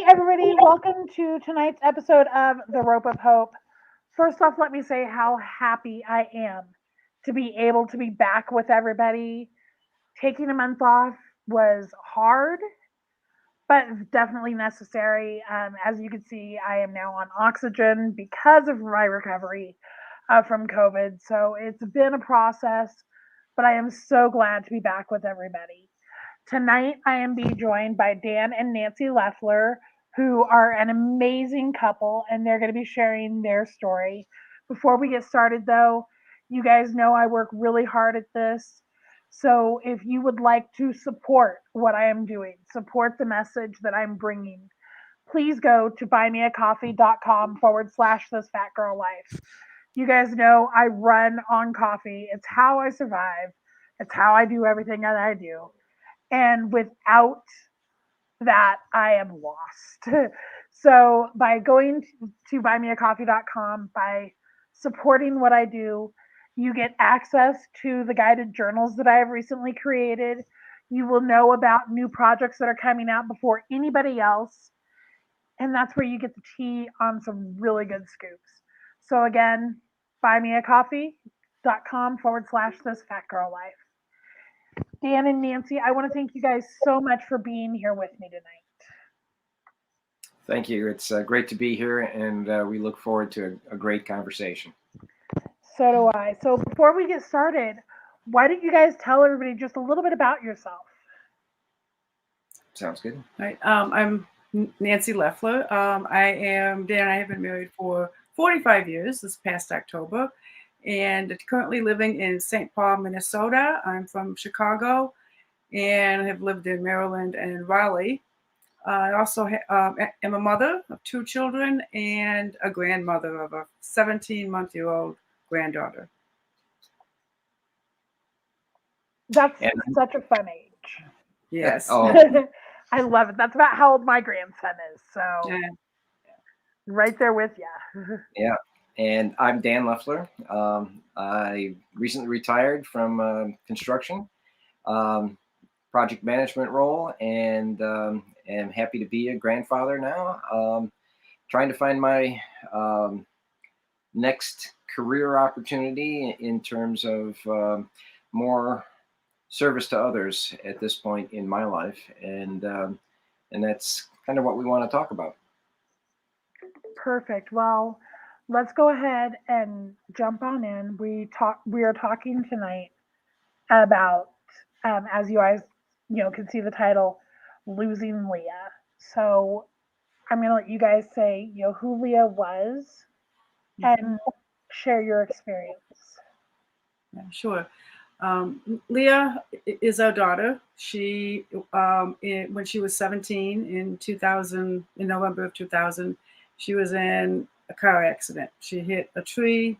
everybody. Welcome to tonight's episode of The Rope of Hope. First off, let me say how happy I am to be able to be back with everybody. Taking a month off was hard, but definitely necessary. As you can see, I am now on oxygen because of my recovery from COVID. So it's been a process, but I am so glad to be back with everybody. Tonight, I am being joined by Dan and Nancy Loeffler, who are an amazing couple, and they're going to be sharing their story. Before we get started, though, you guys know I work really hard at this. So if you would like to support what I am doing, support the message that I'm bringing, please go to buymeacoffee.com/, this fat girl life. You guys know I run on coffee. It's how I survive. It's how I do everything that I do. And without that, I am lost. So by going to buymeacoffee.com, by supporting what I do, you get access to the guided journals that I have recently created. You will know about new projects that are coming out before anybody else. And that's where you get the tea on some really good scoops. So again, buymeacoffee.com/, this fat girl life. Dan and Nancy, I want to thank you guys so much for being here with me tonight. Thank you. It's great to be here, and we look forward to a great conversation. So do I. So before we get started, why don't you guys tell everybody just a little bit about yourself? Sounds good. Right. I'm Nancy Loeffler. Dan and I have been married for 45 years this past October, and currently living in St. Paul, Minnesota. I'm from Chicago and have lived in Maryland and Raleigh. I also am a mother of two children and a grandmother of a 17-month-old granddaughter. That's such a fun age. Yes. I love it. That's about how old my grandson is. So right there with you. Yeah. And I'm Dan Loeffler. I recently retired from construction, project management role, and am happy to be a grandfather now. Trying to find my next career opportunity in terms of more service to others at this point in my life, and that's kind of what we want to talk about. Perfect. Well, let's go ahead and jump on in. We are talking tonight about, as you guys can see the title, losing Leah. So I'm gonna let you guys say who Leah was and share your experience. Yeah, sure. Leah is our daughter. She, when she was 17 in 2000, in November of 2000, she was in a car accident. She hit a tree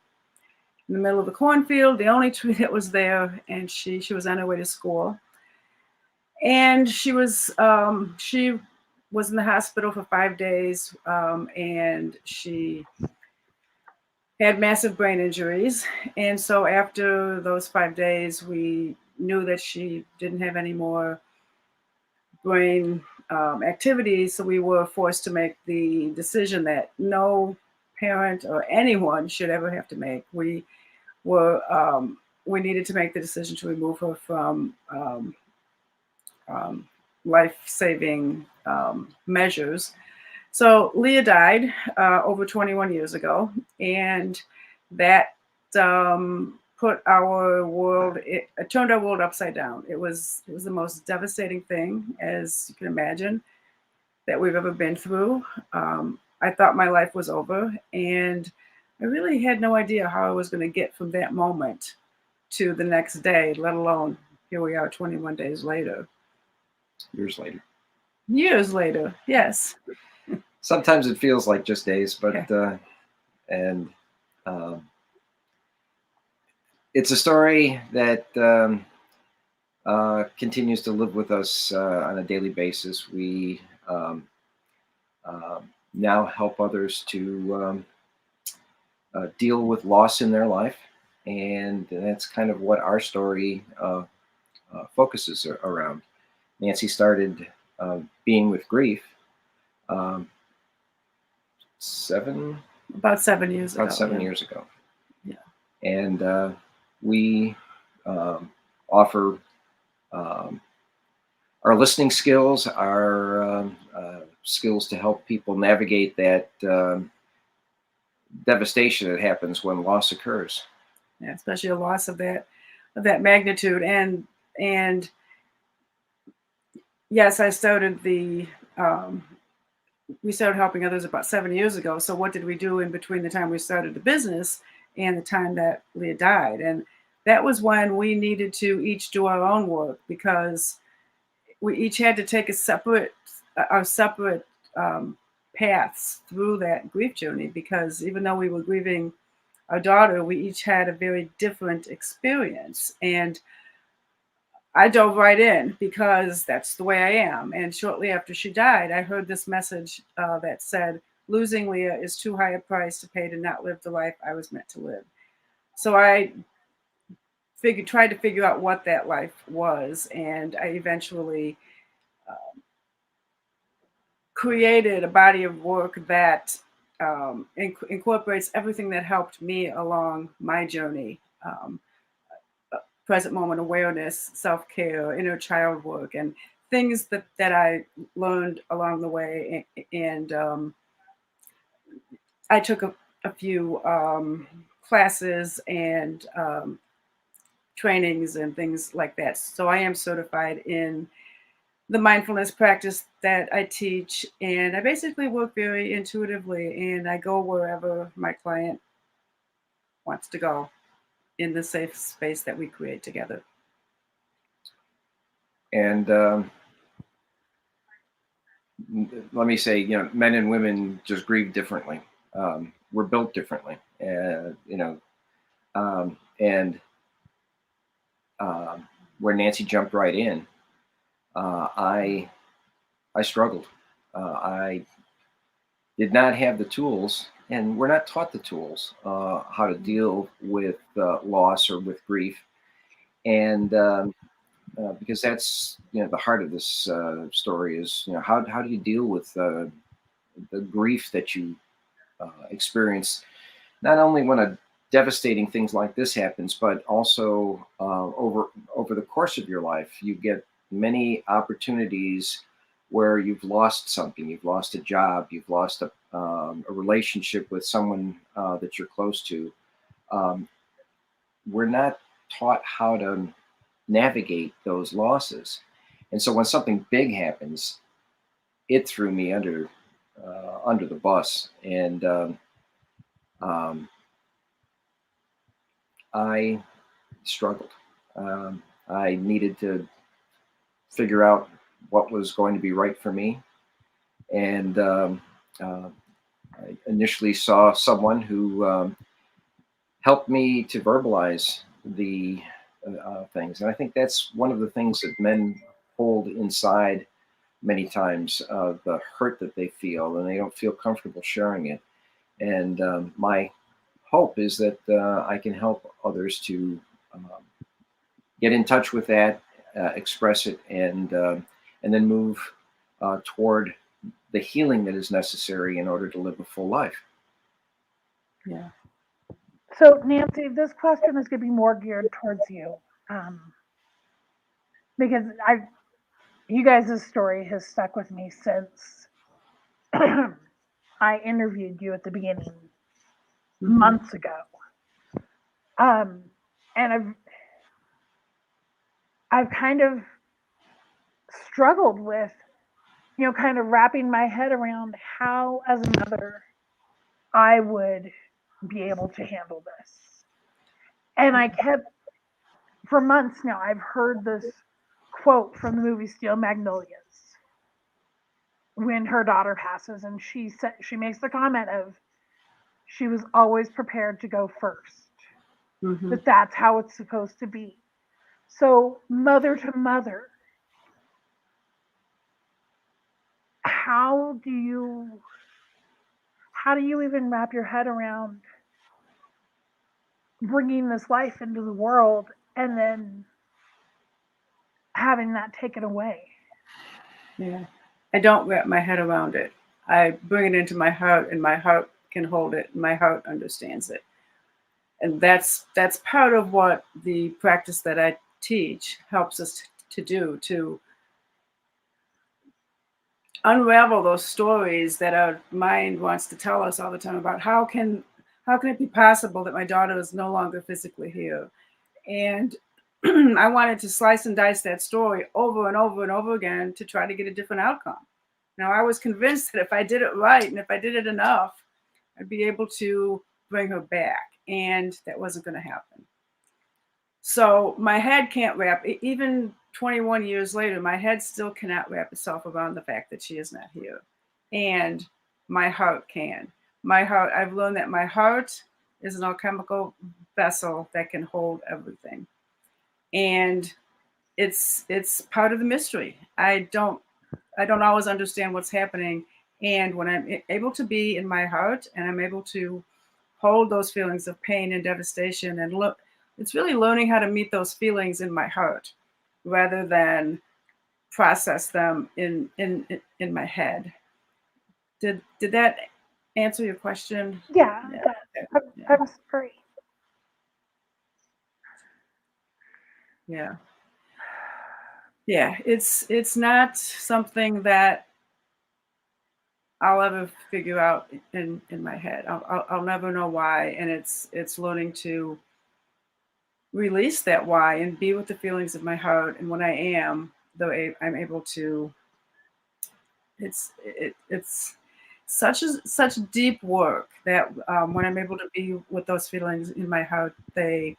in the middle of the cornfield, the only tree that was there, and she was on her way to school. And she was in the hospital for 5 days, and she had massive brain injuries. And so after those 5 days, we knew that she didn't have any more brain activities. So we were forced to make the decision that no parent or anyone should ever have to make. We needed to make the decision to remove her from life-saving measures. So Leah died over 21 years ago, and that put our world, it turned our world upside down. It was the most devastating thing, as you can imagine, that we've ever been through. I thought my life was over, and I really had no idea how I was going to get from that moment to the next day, let alone here we are 21 days later. Years later. Years later, yes. Sometimes it feels like just days, but it's a story that continues to live with us on a daily basis. We now help others to deal with loss in their life, and that's kind of what our story focuses around. Nancy started being with grief um, About 7 years ago. about 7 yeah. years ago. Yeah. And we offer our listening skills, our skills to help people navigate that devastation that happens when loss occurs. Yeah, especially a loss of that magnitude. And yes, I started we started helping others about 7 years ago. So what did we do in between the time we started the business and the time that Leah died? And that was when we needed to each do our own work, because we each had to take our separate paths through that grief journey, because even though we were grieving our daughter, we each had a very different experience. And I dove right in because that's the way I am. And shortly after she died, I heard this message that said, "Losing Leah is too high a price to pay to not live the life I was meant to live." So I tried to figure out what that life was. And I eventually created a body of work that incorporates everything that helped me along my journey. Present moment awareness, self-care, inner child work, and things that I learned along the way. And I took a few classes and trainings and things like that. So I am certified in the mindfulness practice that I teach. And I basically work very intuitively, and I go wherever my client wants to go in the safe space that we create together. And let me say, men and women just grieve differently. We're built differently, and where Nancy jumped right in, I struggled. I did not have the tools, and we're not taught the tools how to deal with loss or with grief, and because that's the heart of this story is how do you deal with the grief that you experience, not only when a devastating things like this happens, but also over the course of your life. You get many opportunities where you've lost something. You've lost a job. You've lost a relationship with someone that you're close to. Um, we're not taught how to navigate those losses, and so when something big happens, it threw me under the bus, and I struggled. I needed to figure out what was going to be right for me. And I initially saw someone who helped me to verbalize the things. And I think that's one of the things that men hold inside many times, the hurt that they feel, and they don't feel comfortable sharing it. And my hope is that I can help others to get in touch with that, express it, and then move toward the healing that is necessary in order to live a full life. Yeah. So, Nancy, this question is going to be more geared towards you, because you guys' story has stuck with me since I interviewed you at the beginning months ago. And I've kind of struggled with, kind of wrapping my head around how, as a mother, I would be able to handle this. And I kept, for months now, I've heard this quote from the movie Steel Magnolias when her daughter passes, and she makes the comment of she was always prepared to go first. Mm-hmm. That that's how it's supposed to be. So, mother to mother, how do you even wrap your head around bringing this life into the world and then having that taken away? Yeah. I don't wrap my head around it. I bring it into my heart, and my heart can hold it. And my heart understands it. And that's part of what the practice that I teach helps us to do, to unravel those stories that our mind wants to tell us all the time about how can it be possible that my daughter is no longer physically here. And I wanted to slice and dice that story over and over and over again to try to get a different outcome. Now, I was convinced that if I did it right and if I did it enough, I'd be able to bring her back, and that wasn't going to happen. So my head can't wrap, even 21 years later, my head still cannot wrap itself around the fact that she is not here. And my heart can. My heart, I've learned that my heart is an alchemical vessel that can hold everything. And it's part of the mystery. I don't always understand what's happening. And when I'm able to be in my heart and I'm able to hold those feelings of pain and devastation and look, it's really learning how to meet those feelings in my heart rather than process them in my head. Did that answer your question? Yeah, Yeah. I'm sorry. Yeah. Yeah. It's not something that I'll ever figure out in my head. I'll never know why, and it's learning to release that why and be with the feelings of my heart. And when I am, though, I'm able to. It's such deep work that when I'm able to be with those feelings in my heart, they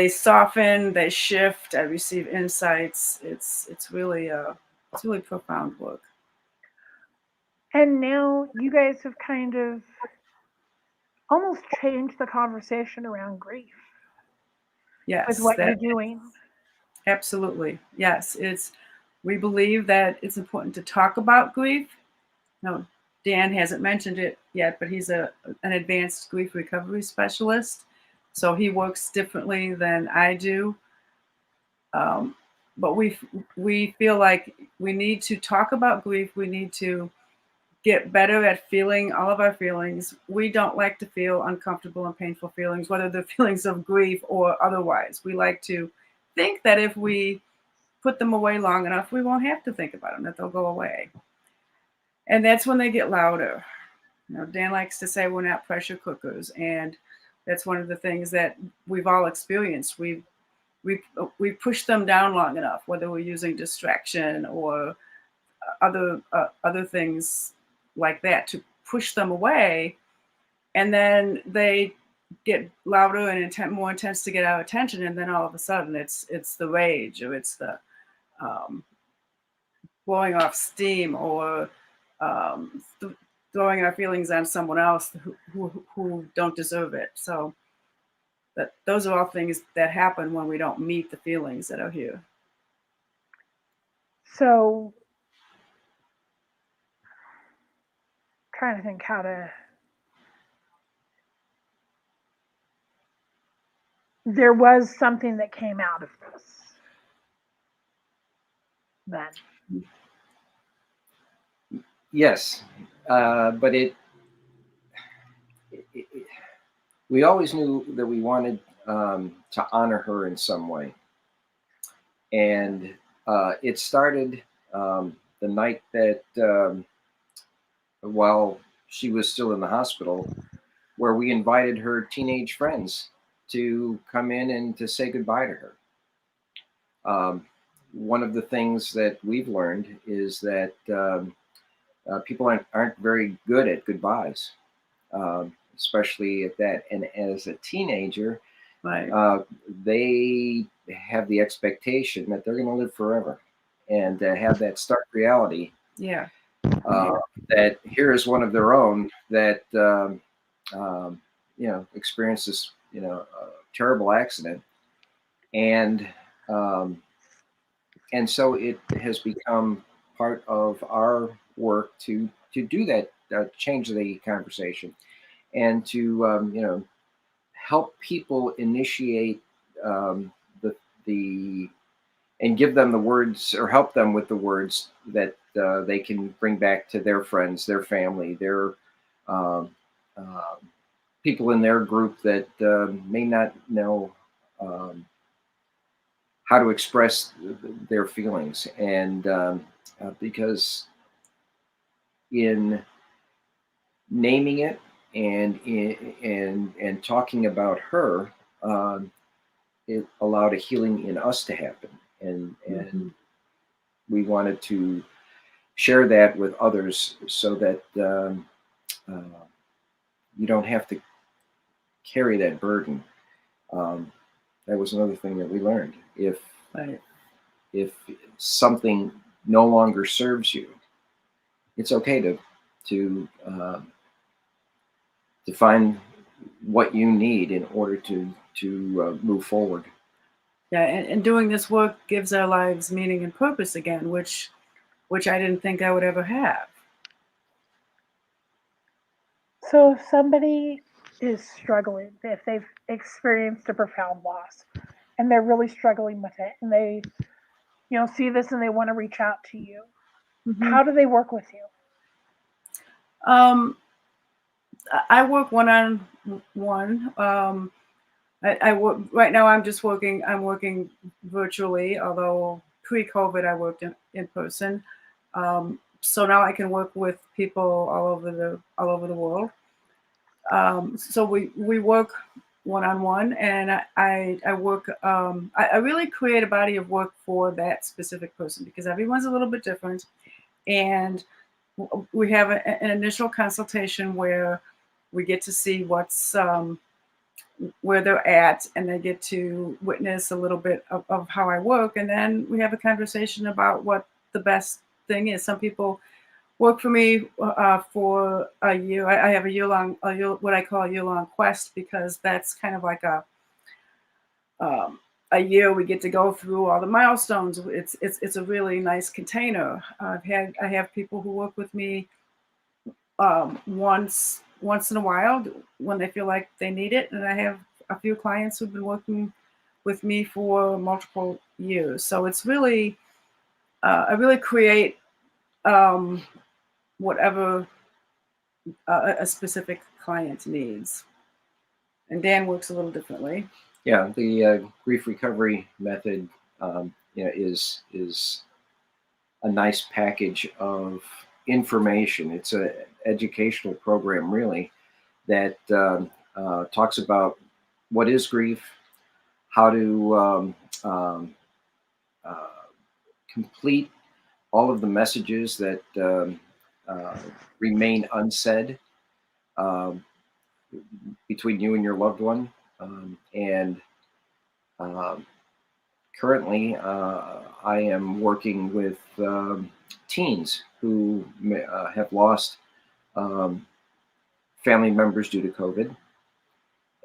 soften, they shift. I receive insights. It's really profound work. And now you guys have kind of almost changed the conversation around grief with Yes, what that you're doing. absolutely. Yes, it's we believe that it's important to talk about grief. No, Dan hasn't mentioned it yet, but he's an advanced grief recovery specialist, so he works differently than I do. But we feel like we need to talk about grief. We need to get better at feeling all of our feelings. We don't like to feel uncomfortable and painful feelings, whether they're feelings of grief or otherwise. We like to think that if we put them away long enough, we won't have to think about them, that they'll go away. And that's when they get louder. You know, Dan likes to say we're not pressure cookers, and that's one of the things that we've all experienced. We push them down long enough, whether we're using distraction or other things like that, to push them away, and then they get louder and more intense to get our attention, and then all of a sudden it's the rage, or it's the um, blowing off steam, or throwing our feelings on someone else who don't deserve it. So that those are all things that happen when we don't meet the feelings that are here. So, trying to think how to. There was something that came out of this then. Yes, but it we always knew that we wanted to honor her in some way, and it started the night that while she was still in the hospital, where we invited her teenage friends to come in and to say goodbye to her. One of the things that we've learned is that people aren't very good at goodbyes, especially at that. And as a teenager, Right. they have the expectation that they're going to live forever, and have that stark reality Yeah. uh, that here is one of their own that experienced this terrible accident, and um, and so it has become part of our work to do that, change the conversation, and to help people initiate the and give them the words, or help them with the words that they can bring back to their friends, their family, their um, people in their group that may not know how to express their feelings. And because in naming it and talking about her, it allowed a healing in us to happen, and we wanted to share that with others so that you don't have to carry that burden. That was another thing that we learned. If something no longer serves you, it's okay to find what you need in order to move forward. Yeah, and doing this work gives our lives meaning and purpose again, which I didn't think I would ever have. So if somebody is struggling, if they've experienced a profound loss and they're really struggling with it, and they, see this and they want to reach out to you, how do they work with you? I work one-on-one. I work right now. I'm working virtually, although pre-COVID I worked in person. So now I can work with people all over the world. So we work one-on-one, and I work. I really create a body of work for that specific person because everyone's a little bit different, and we have an initial consultation where we get to see what's where they're at, and they get to witness a little bit of how I work, and then we have a conversation about what the best thing is. Some people work for me for a year. I have what I call a year-long quest, because that's kind of like a year we get to go through all the milestones. It's a really nice container. I have people who work with me once in a while when they feel like they need it, and I have a few clients who've been working with me for multiple years. So it's really I really create whatever a specific client needs. And Dan works a little differently. Yeah, the grief recovery method, is a nice package of information. It's an educational program, really, that talks about what is grief, how to complete all of the messages that remain unsaid between you and your loved one. And currently, I am working with teens who have lost family members due to COVID,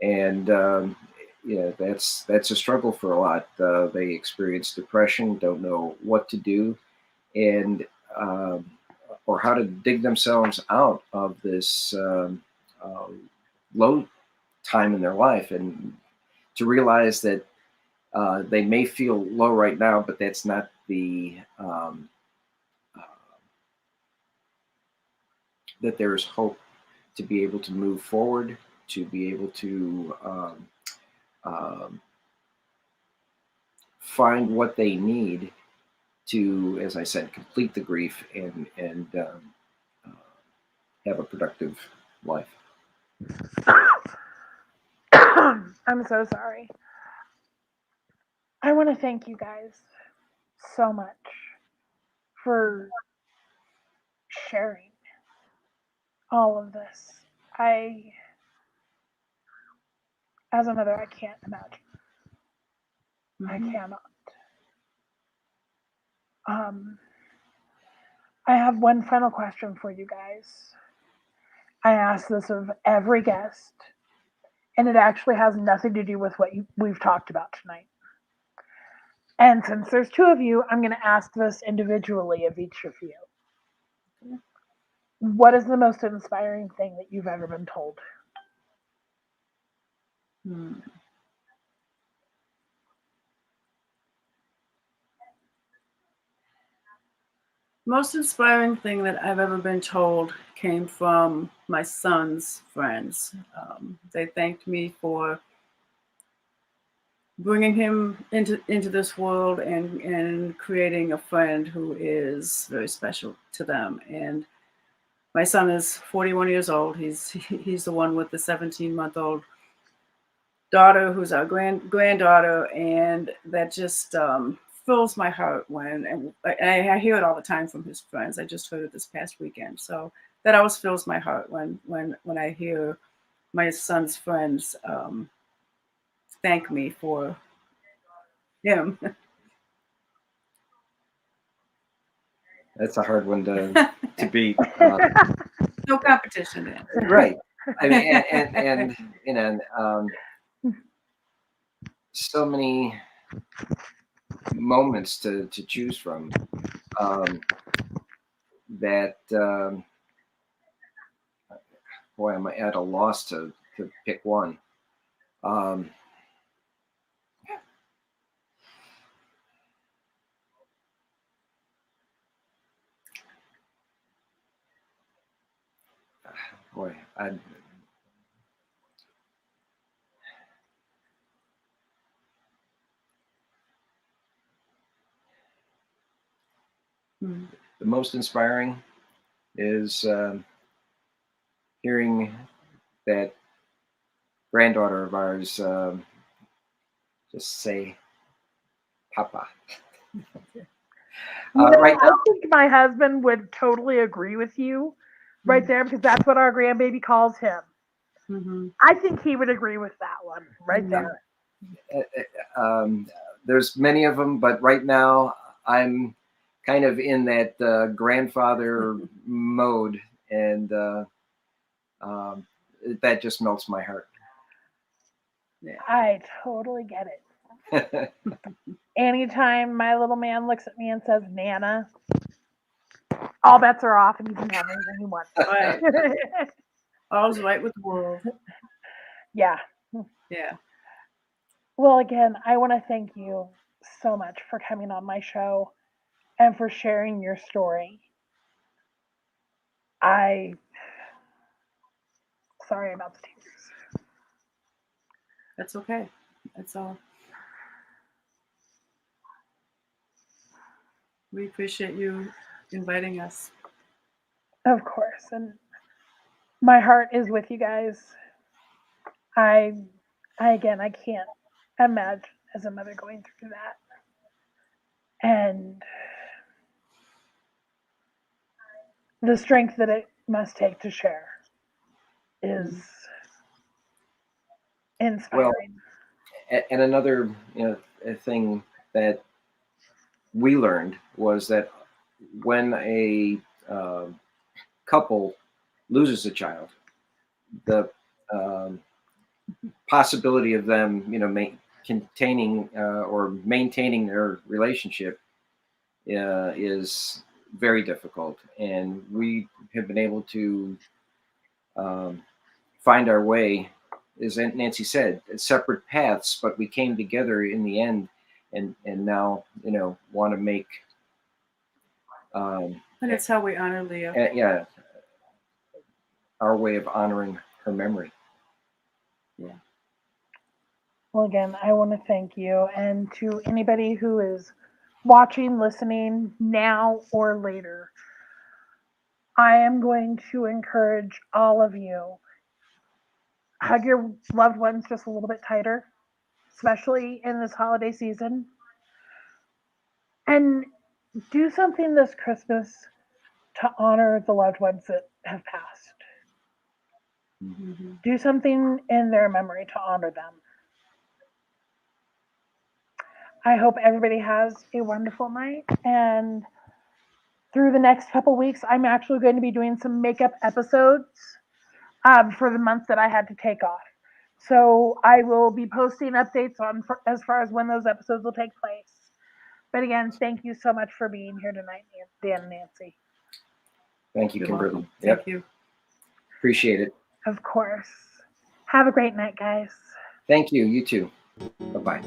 and that's a struggle for a lot. They experience depression, don't know what to do, and or how to dig themselves out of this low time in their life, and to realize that they may feel low right now, but that's not that there is hope to be able to move forward, to be able to find what they need to, as I said, complete the grief and have a productive life. I'm so sorry. I want to thank you guys so much for sharing all of this. As a mother, I can't imagine. I cannot. Um, I have one final question for you guys. I ask this of every guest, and it actually has nothing to do with what we've talked about tonight. And since there's two of you, I'm going to ask this individually of each of you. What is the most inspiring thing that you've ever been told? Most inspiring thing that I've ever been told came from my son's friends. They thanked me for bringing him into this world and creating a friend who is very special to them. And my son is 41 years old. He's the one with the 17-month-old daughter who's our granddaughter, and that just fills my heart and I hear it all the time from his friends. I just heard it this past weekend, so that always fills my heart when I hear my son's friends thank me for him. That's a hard one to beat. No competition there. Right. I mean, and you know, so many moments to choose from that boy, I'm at a loss to pick one. Boy, the most inspiring is hearing that granddaughter of ours just say "Papa." Right now, I think my husband would totally agree with you right there, because that's what our grandbaby calls him. Mm-hmm. I think he would agree with that one right there. There's many of them, but right now I'm kind of in that grandfather mode, and that just melts my heart. Yeah. I totally get it. Anytime my little man looks at me and says "Nana," all bets are off, and he can have anything he wants. Right. All's right with the world. Yeah. Yeah. Well, again, I want to thank you so much for coming on my show and for sharing your story. Sorry about the tears. That's okay. That's all. We appreciate you inviting us. Of course, and my heart is with you guys. I, I can't imagine as a mother going through that, and the strength that it must take to share is Well, inspiring. and another thing that we learned was that when a couple loses a child, the possibility of them, containing or maintaining their relationship is very difficult, and we have been able to find our way, as Nancy said, separate paths, but we came together in the end, and now want to make And it's how we honor Leah. yeah, our way of honoring her memory. Yeah. Well, again, I want to thank you, and to anybody who is watching, listening now or later, I am going to encourage all of you, hug your loved ones just a little bit tighter, especially in this holiday season, and do something this Christmas to honor the loved ones that have passed. Mm-hmm. Do something in their memory to honor them. I hope everybody has a wonderful night, and through the next couple weeks, I'm actually going to be doing some makeup episodes for the month that I had to take off. So I will be posting updates on as far as when those episodes will take place. But again, thank you so much for being here tonight, Dan and Nancy. Thank you, You're Kimberly. welcome. Yep. Thank you. Appreciate it. Of course. Have a great night, guys. Thank you. You too. Bye-bye.